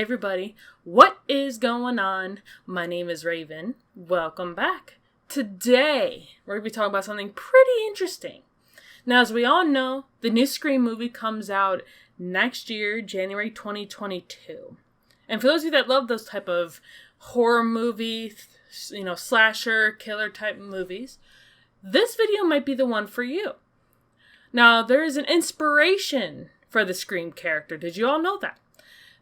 Hey everybody, what is going on? My name is Raven. Welcome back. Today, we're going to be talking about something pretty interesting. Now, as we all know, the new Scream movie comes out next year, January 2022. And for those of you that love those type of horror movie, slasher, killer type movies, this video might be the one for you. Now, there is an inspiration for the Scream character. Did you all know that?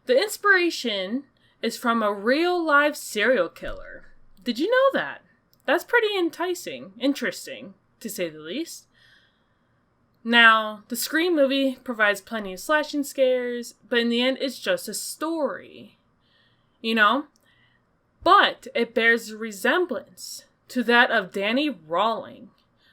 The inspiration is from a real live serial killer. Did you know that? That's pretty interesting, to say the least. Now, the Scream movie provides plenty of slashing scares, but in the end, it's just a story. But it bears a resemblance to that of Danny Rawling,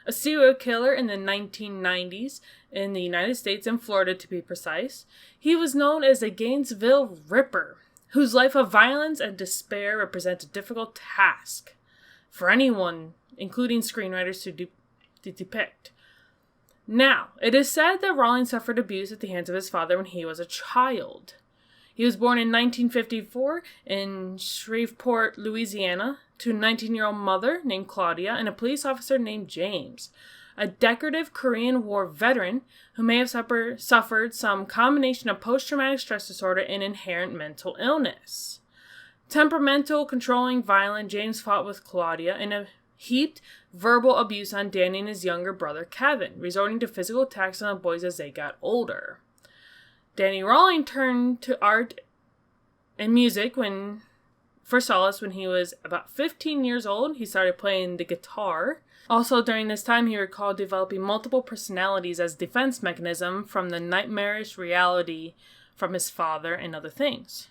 a serial killer in the 1990s in the United States and Florida, to be precise. He was known as the Gainesville Ripper, whose life of violence and despair represents a difficult task for anyone, including screenwriters, to depict. Now, it is said that Rawling suffered abuse at the hands of his father when he was a child. He was born in 1954 in Shreveport, Louisiana, to a 19-year-old mother named Claudia and a police officer named James, a decorative Korean War veteran who may have suffered some combination of post-traumatic stress disorder and inherent mental illness. Temperamental, controlling, violent, James fought with Claudia and heaped verbal abuse on Danny and his younger brother Kevin, resorting to physical attacks on the boys as they got older. Danny Rawling turned to art and music for solace when he was about 15 years old. He started playing the guitar. Also, during this time, he recalled developing multiple personalities as defense mechanism from the nightmarish reality from his father and other things.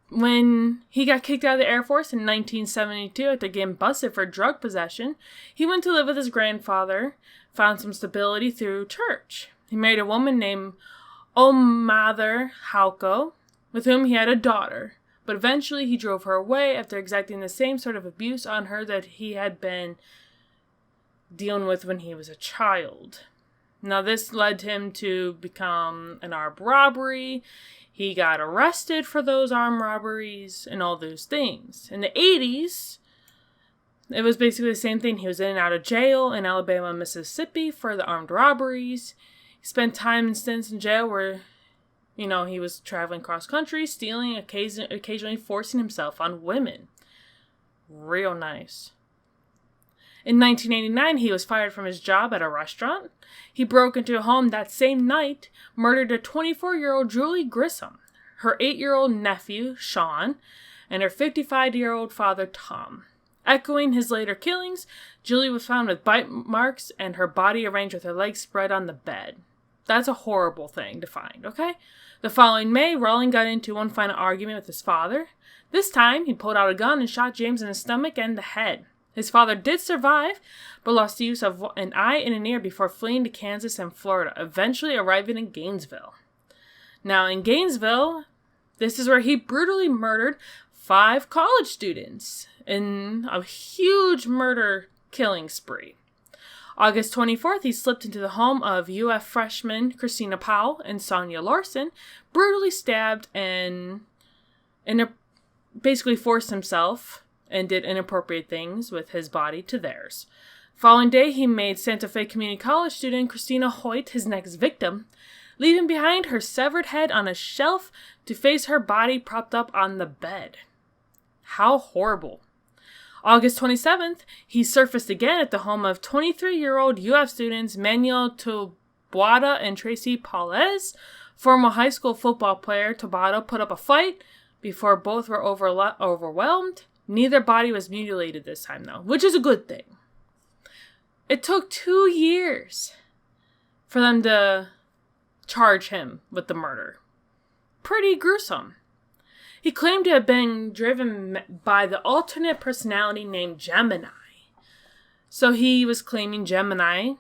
When he got kicked out of the Air Force in 1972 after getting busted for drug possession, he went to live with his grandfather, found some stability through church. He married a woman named Omather Halko, with whom he had a daughter, but eventually he drove her away after exacting the same sort of abuse on her that he had been dealing with when he was a child. Now, this led him to become an armed robbery. He got arrested for those armed robberies and all those things. In the 80s, it was basically the same thing. He was in and out of jail in Alabama and Mississippi for the armed robberies. He spent time and stints in jail where, he was traveling cross-country, stealing, occasionally forcing himself on women. Real nice. In 1989, he was fired from his job at a restaurant. He broke into a home that same night, murdered a 24-year-old Julie Grissom, her 8-year-old nephew, Sean, and her 55-year-old father, Tom. Echoing his later killings, Julie was found with bite marks and her body arranged with her legs spread on the bed. That's a horrible thing to find, okay? The following May, Rawling got into one final argument with his father. This time, he pulled out a gun and shot James in the stomach and the head. His father did survive, but lost the use of an eye and an ear before fleeing to Kansas and Florida, eventually arriving in Gainesville. Now, in Gainesville, this is where he brutally murdered 5 college students in a huge murder-killing spree. August 24th, he slipped into the home of UF freshmen Christina Powell and Sonia Larson, brutally stabbed and basically forced himself and did inappropriate things with his body to theirs. Following day, he made Santa Fe Community College student Christina Hoyt his next victim, leaving behind her severed head on a shelf to face her body propped up on the bed. How horrible. August 27th, he surfaced again at the home of 23-year-old UF students Manuel Taboada and Tracy Paulez. Former high school football player Taboada put up a fight before both were overwhelmed. Neither body was mutilated this time, though, which is a good thing. It took 2 years for them to charge him with the murder. Pretty gruesome. He claimed to have been driven by the alternate personality named Gemini. So he was claiming Gemini,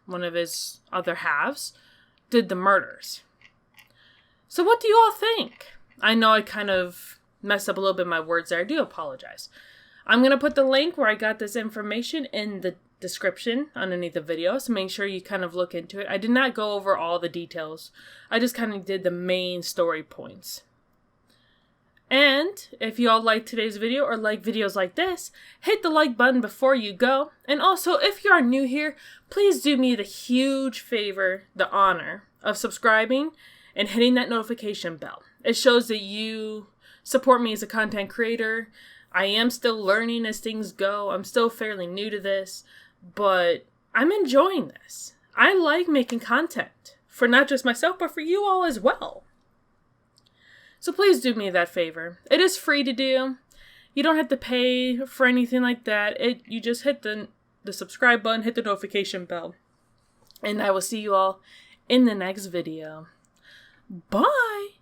one of his other halves, did the murders. So what do you all think? I know I kind of messed up a little bit my words there. I do apologize. I'm going to put the link where I got this information in the description underneath the video, so make sure you kind of look into it. I did not go over all the details. I just kind of did the main story points. And if you all like today's video or like videos like this, hit the like button before you go. And also, if you are new here, please do me the huge favor, the honor of subscribing and hitting that notification bell. It shows that you support me as a content creator. I am still learning as things go. I'm still fairly new to this, but I'm enjoying this. I like making content for not just myself, but for you all as well. So please do me that favor. It is free to do. You don't have to pay for anything like that. You just hit the subscribe button, hit the notification bell. And I will see you all in the next video. Bye!